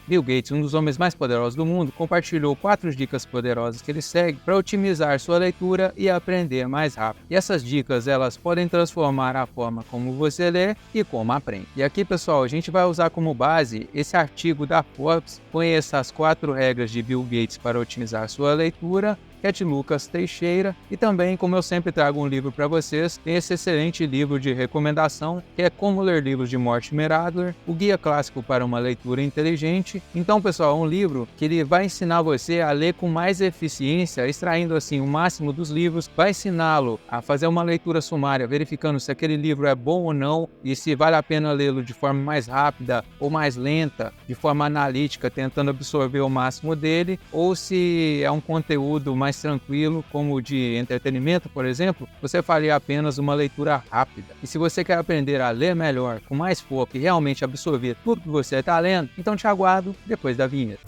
Bill Gates, um dos homens mais poderosos do mundo, compartilhou 4 dicas poderosas que ele segue para otimizar sua leitura e aprender mais rápido. E essas dicas, elas podem transformar a forma como você lê e como aprende. E aqui, pessoal, a gente vai usar como base esse artigo da Forbes, Conheça as 4 regras de Bill Gates para otimizar sua leitura, que é de Lucas Teixeira, e também, como eu sempre trago um livro para vocês, tem esse excelente livro de recomendação, que é Como Ler Livros de Mortimer Adler, o Guia Clássico para uma Leitura Inteligente. Então, pessoal, é um livro que ele vai ensinar você a ler com mais eficiência, extraindo assim o máximo dos livros, vai ensiná-lo a fazer uma leitura sumária, verificando se aquele livro é bom ou não, e se vale a pena lê-lo de forma mais rápida ou mais lenta, de forma analítica, tentando absorver o máximo dele, ou se é um conteúdo mais tranquilo, como o de entretenimento, por exemplo, você faria apenas uma leitura rápida. E se você quer aprender a ler melhor, com mais foco e realmente absorver tudo que você está lendo, então te aguardo depois da vinheta.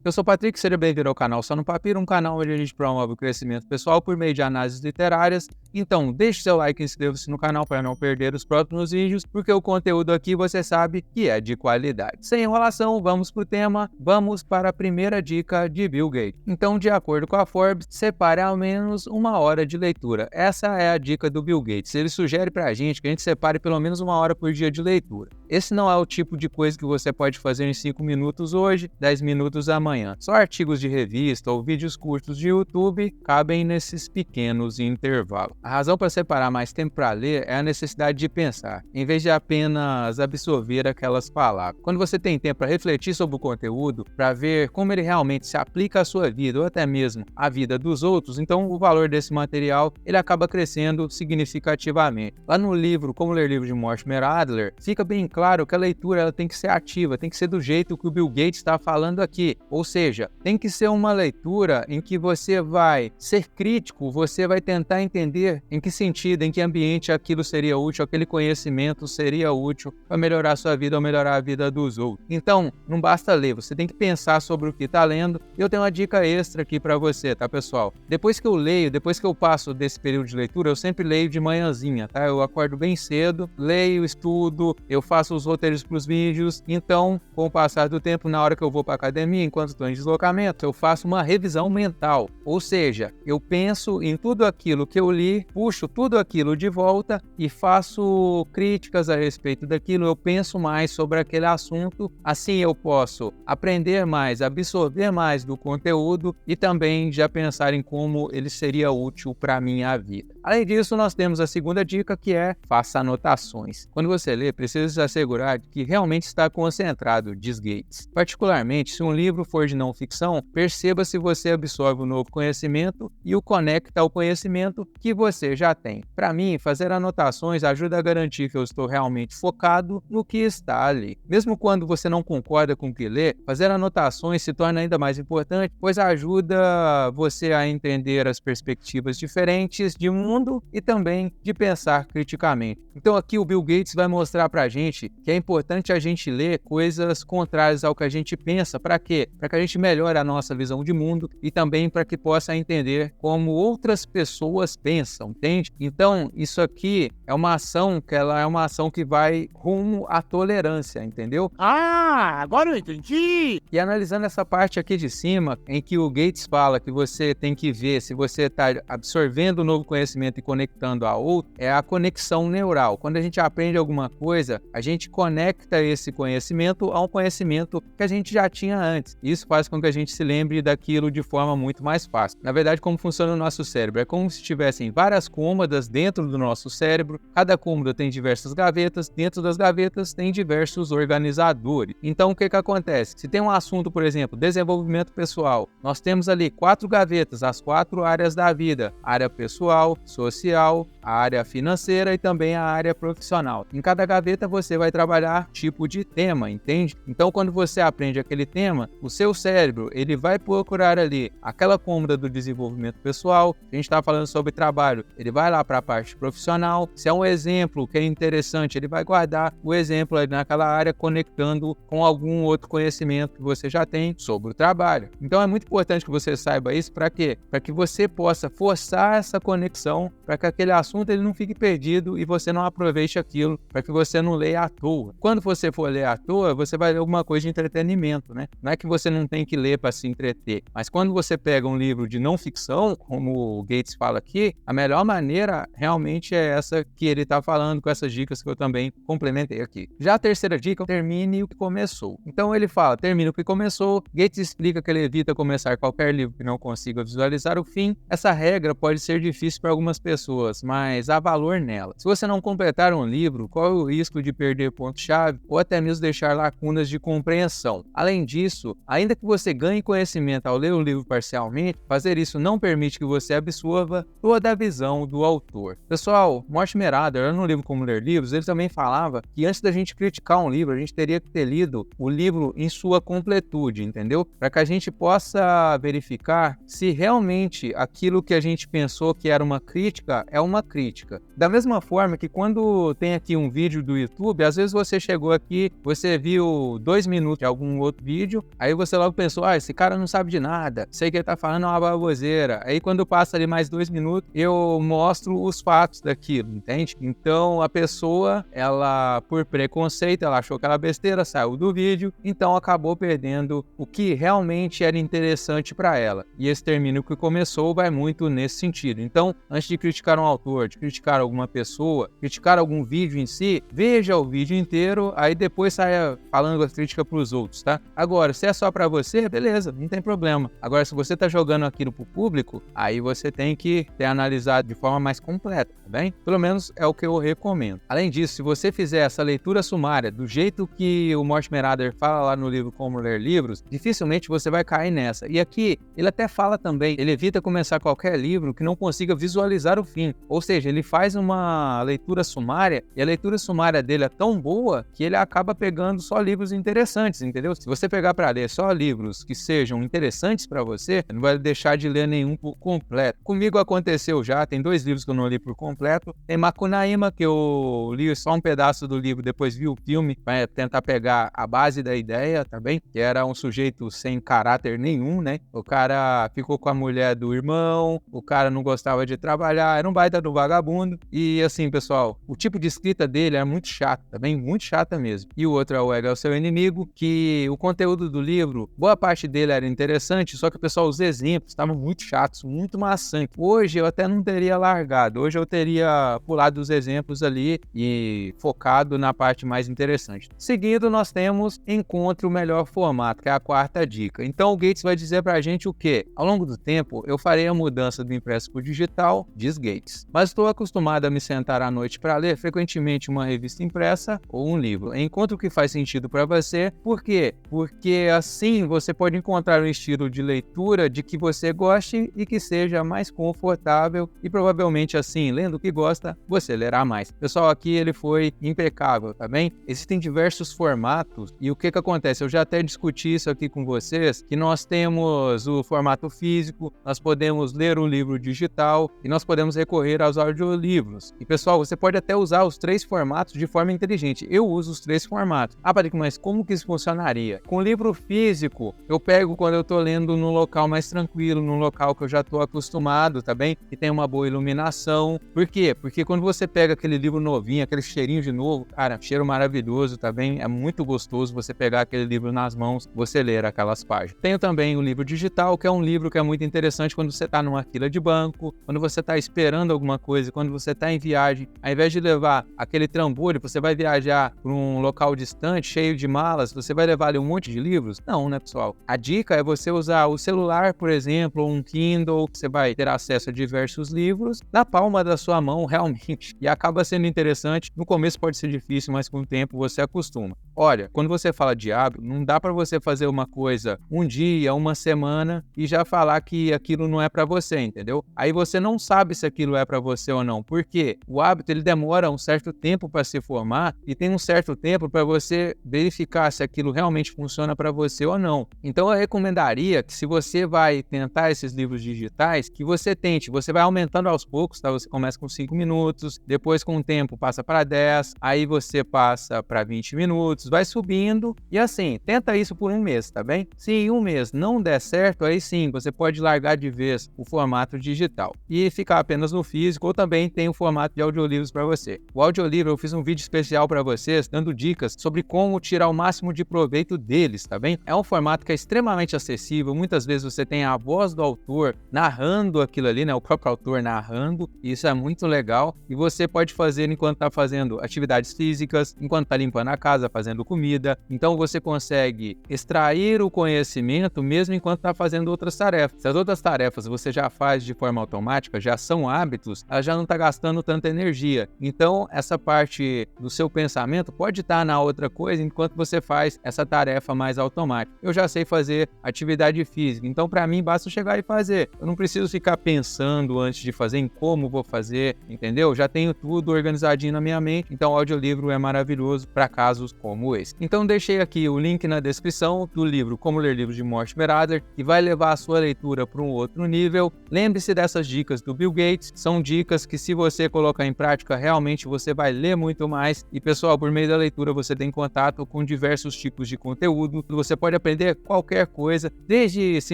Eu sou o Patrick, seja bem-vindo ao canal Só no Papiro, um canal onde a gente promove o crescimento pessoal por meio de análises literárias. Então, deixe seu like e inscreva-se no canal para não perder os próximos vídeos, porque o conteúdo aqui você sabe que é de qualidade. Sem enrolação, vamos para o tema, vamos para a primeira dica de Bill Gates. Então, de acordo com a Forbes, separe ao menos 1 hora de leitura. Essa é a dica do Bill Gates. Ele sugere para a gente que a gente separe pelo menos 1 hora por dia de leitura. Esse não é o tipo de coisa que você pode fazer em 5 minutos hoje, 10 minutos amanhã. Só artigos de revista ou vídeos curtos de YouTube cabem nesses pequenos intervalos. A razão para separar mais tempo para ler é a necessidade de pensar, em vez de apenas absorver aquelas palavras. Quando você tem tempo para refletir sobre o conteúdo, para ver como ele realmente se aplica à sua vida ou até mesmo à vida dos outros, então o valor desse material ele acaba crescendo significativamente. Lá no livro Como Ler Livros de Mortimer Adler, fica bem claro que a leitura ela tem que ser ativa, tem que ser do jeito que o Bill Gates está falando aqui. Ou seja, tem que ser uma leitura em que você vai ser crítico, você vai tentar entender em que sentido, em que ambiente aquilo seria útil, aquele conhecimento seria útil para melhorar a sua vida ou melhorar a vida dos outros. Então, não basta ler, você tem que pensar sobre o que está lendo. Eu tenho uma dica extra aqui para você, tá, pessoal? Depois que eu leio, depois que eu passo desse período de leitura, eu sempre leio de manhãzinha, tá? Eu acordo bem cedo, leio, estudo, eu faço os roteiros para os vídeos. Então, com o passar do tempo, na hora que eu vou para a academia, enquanto estou em deslocamento, eu faço uma revisão mental, ou seja, eu penso em tudo aquilo que eu li, puxo tudo aquilo de volta e faço críticas a respeito daquilo, eu penso mais sobre aquele assunto, assim eu posso aprender mais, absorver mais do conteúdo e também já pensar em como ele seria útil para a minha vida. Além disso, nós temos a segunda dica, que é faça anotações. Quando você lê, precisa se assegurar de que realmente está concentrado, diz Gates. Particularmente, se um livro for de não ficção, perceba se você absorve o novo conhecimento e o conecta ao conhecimento que você já tem. Para mim, fazer anotações ajuda a garantir que eu estou realmente focado no que está ali. Mesmo quando você não concorda com o que lê, fazer anotações se torna ainda mais importante, pois ajuda você a entender as perspectivas diferentes de mundo e também de pensar criticamente. Então aqui o Bill Gates vai mostrar para a gente que é importante a gente ler coisas contrárias ao que a gente pensa. Para quê? Para que a gente melhore a nossa visão de mundo e também para que possa entender como outras pessoas pensam, entende? Então isso aqui é uma ação que ela é uma ação que vai rumo à tolerância, entendeu? Ah, agora eu entendi! E analisando essa parte aqui de cima, em que o Gates fala que você tem que ver se você está absorvendo o novo conhecimento e conectando a outro, é a conexão neural. Quando a gente aprende alguma coisa, a gente conecta esse conhecimento a um conhecimento que a gente já tinha antes. Isso faz com que a gente se lembre daquilo de forma muito mais fácil. Na verdade, como funciona o nosso cérebro? É como se tivessem várias cômodas dentro do nosso cérebro. Cada cômoda tem diversas gavetas. Dentro das gavetas tem diversos organizadores. Então, o que acontece? Se tem um assunto, por exemplo, desenvolvimento pessoal, nós temos ali 4 gavetas, as 4 áreas da vida: área pessoal, social, a área financeira e também a área profissional. Em cada gaveta você vai trabalhar tipo de tema, entende? Então, quando você aprende aquele tema, o seu cérebro ele vai procurar ali aquela cômoda do desenvolvimento pessoal. A gente está falando sobre trabalho, ele vai lá para a parte profissional. Se é um exemplo que é interessante, ele vai guardar o exemplo ali naquela área, conectando com algum outro conhecimento que você já tem sobre o trabalho. Então é muito importante que você saiba isso. Para quê? Para que você possa forçar essa conexão, para que aquele assunto assunto ele não fique perdido e você não aproveite aquilo, para que você não leia à toa. Quando você for ler à toa, você vai ler alguma coisa de entretenimento, né? Não é que você não tem que ler para se entreter, mas quando você pega um livro de não ficção, como o Gates fala aqui, a melhor maneira realmente é essa que ele está falando, com essas dicas que eu também complementei aqui. Já a terceira dica, termine o que começou. Então ele fala, termine o que começou. Gates explica que ele evita começar qualquer livro que não consiga visualizar o fim. Essa regra pode ser difícil para algumas pessoas, mas há valor nela. Se você não completar um livro, corre o risco de perder pontos-chave ou até mesmo deixar lacunas de compreensão. Além disso, ainda que você ganhe conhecimento ao ler o livro parcialmente, fazer isso não permite que você absorva toda a visão do autor. Pessoal, Mortimer Adler, no livro Como Ler Livros, ele também falava que antes da gente criticar um livro, a gente teria que ter lido o livro em sua completude, entendeu? Para que a gente possa verificar se realmente aquilo que a gente pensou que era uma crítica é uma crítica. Da mesma forma que quando tem aqui um vídeo do YouTube, às vezes você chegou aqui, você viu 2 minutos de algum outro vídeo, aí você logo pensou, esse cara não sabe de nada, sei que ele tá falando uma baboseira. Aí quando passa ali mais 2 minutos, eu mostro os fatos daquilo, entende? Então a pessoa, ela por preconceito, ela achou que era besteira, saiu do vídeo, então acabou perdendo o que realmente era interessante para ela. E esse termínio que começou vai muito nesse sentido. Então, antes de criticar um autor, de criticar alguma pessoa, criticar algum vídeo em si, veja o vídeo inteiro, aí depois saia falando a crítica para os outros, tá? Agora, se é só para você, beleza, não tem problema. Agora, se você tá jogando aquilo pro público, aí você tem que ter analisado de forma mais completa, tá bem? Pelo menos é o que eu recomendo. Além disso, se você fizer essa leitura sumária do jeito que o Mortimer Adler fala lá no livro Como Ler Livros, dificilmente você vai cair nessa. E aqui, ele até fala também, ele evita começar qualquer livro que não consiga visualizar o fim. Ou seja, ele faz uma leitura sumária e a leitura sumária dele é tão boa que ele acaba pegando só livros interessantes, entendeu? Se você pegar para ler só livros que sejam interessantes para você, não vai deixar de ler nenhum por completo. Comigo aconteceu já, tem 2 livros que eu não li por completo. Tem Macunaíma, que eu li só um pedaço do livro, depois vi o filme para tentar pegar a base da ideia, tá bem? Que era um sujeito sem caráter nenhum, né? O cara ficou com a mulher do irmão, o cara não gostava de trabalhar, era um baita do vagabundo. E assim, pessoal, o tipo de escrita dele é muito chato, tá bem? Muito chata mesmo. E o outro é o Ego é o Seu Inimigo, que o conteúdo do livro, boa parte dele era interessante, só que o pessoal, os exemplos estavam muito chatos, muito maçantes. Hoje eu até não teria largado, hoje eu teria pulado os exemplos ali e focado na parte mais interessante. Seguindo, nós temos Encontre o Melhor Formato, que é a 4ª dica. Então o Gates vai dizer pra gente o quê? Ao longo do tempo, eu farei a mudança do impresso para o digital, diz Gates. Mas estou acostumado a me sentar à noite para ler frequentemente uma revista impressa ou um livro. Encontre o que faz sentido para você. Por quê? Porque assim você pode encontrar um estilo de leitura de que você goste e que seja mais confortável e provavelmente assim, lendo o que gosta, você lerá mais. Pessoal, aqui ele foi impecável, tá bem? Existem diversos formatos e o que acontece? Eu já até discuti isso aqui com vocês, que nós temos o formato físico, nós podemos ler um livro digital e nós podemos recorrer aos audiolivros. E pessoal, você pode até usar os 3 formatos de forma inteligente. Eu uso os 3 formatos. Patrick, mas como que isso funcionaria? Com livro físico, eu pego quando eu tô lendo num local mais tranquilo, num local que eu já tô acostumado, tá bem? Que tem uma boa iluminação. Por quê? Porque quando você pega aquele livro novinho, aquele cheirinho de novo, cara, cheiro maravilhoso, tá bem? É muito gostoso você pegar aquele livro nas mãos, você ler aquelas páginas. Tenho também o livro digital, que é um livro que é muito interessante quando você tá numa fila de banco, quando você tá esperando alguma coisa, quando você tá em viagem, ao invés de levar aquele trambolho, você vai viajar para um local distante, cheio de malas, você vai levar ali um monte de livros? Não, né, pessoal? A dica é você usar o celular, por exemplo, ou um Kindle, que você vai ter acesso a diversos livros na palma da sua mão, realmente. E acaba sendo interessante. No começo pode ser difícil, mas com o tempo você acostuma. Olha, quando você fala de hábito, não dá para você fazer uma coisa um dia, uma semana e já falar que aquilo não é para você, entendeu? Aí você não sabe se aquilo é para você ou não. Por quê? O hábito ele demora um certo tempo para se formar e tem um certo tempo para você verificar se aquilo realmente funciona para você ou não. Então eu recomendaria que se você vai tentar esses livros digitais, que você tente, você vai aumentando aos poucos, tá? Você começa com 5 minutos, depois com o tempo passa para 10, aí você passa para 20 minutos, vai subindo e assim, tenta isso por um mês, tá bem? Se em um mês não der certo, aí sim, você pode largar de vez o formato digital e ficar apenas no físico, físico ou também tem o formato de audiolivros para você. O audiolivro eu fiz um vídeo especial para vocês dando dicas sobre como tirar o máximo de proveito deles, tá bem? É um formato que é extremamente acessível, muitas vezes você tem a voz do autor narrando aquilo ali, né? O próprio autor narrando, e isso é muito legal, e você pode fazer enquanto está fazendo atividades físicas, enquanto está limpando a casa, fazendo comida, então você consegue extrair o conhecimento mesmo enquanto está fazendo outras tarefas. Se as outras tarefas você já faz de forma automática, já são hábitos, ela já não está gastando tanta energia, então essa parte do seu pensamento pode estar na outra coisa enquanto você faz essa tarefa mais automática. Eu já sei fazer atividade física, então para mim basta chegar e fazer. Eu não preciso ficar pensando antes de fazer em como vou fazer, entendeu? Já tenho tudo organizadinho na minha mente, então o audiolivro é maravilhoso para casos como esse. Então deixei aqui o link na descrição do livro Como Ler Livros de Mortimer Adler, que vai levar a sua leitura para um outro nível. Lembre-se dessas dicas do Bill Gates, são dicas que se você colocar em prática, realmente você vai ler muito mais. E pessoal, por meio da leitura você tem contato com diversos tipos de conteúdo, você pode aprender qualquer coisa, desde se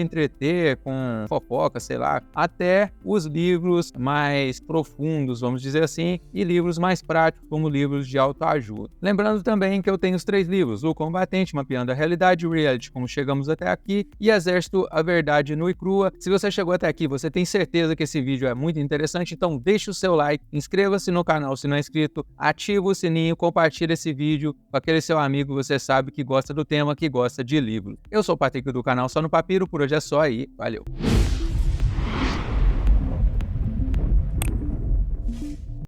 entreter com fofoca, sei lá, até os livros mais profundos, vamos dizer assim, e livros mais práticos, como livros de autoajuda. Lembrando também que eu tenho os 3 livros, O Combatente, Mapeando a Realidade, o Reality, Como Chegamos Até Aqui, e Exército, A Verdade Nua e Crua. Se você chegou até aqui, você tem certeza que esse vídeo é muito interessante, então deixe o seu like, inscreva-se no canal se não é inscrito, ativa o sininho, compartilhe esse vídeo com aquele seu amigo que você sabe que gosta do tema, que gosta de livro. Eu sou o Patrick do canal Só no Papiro, por hoje é só aí, valeu!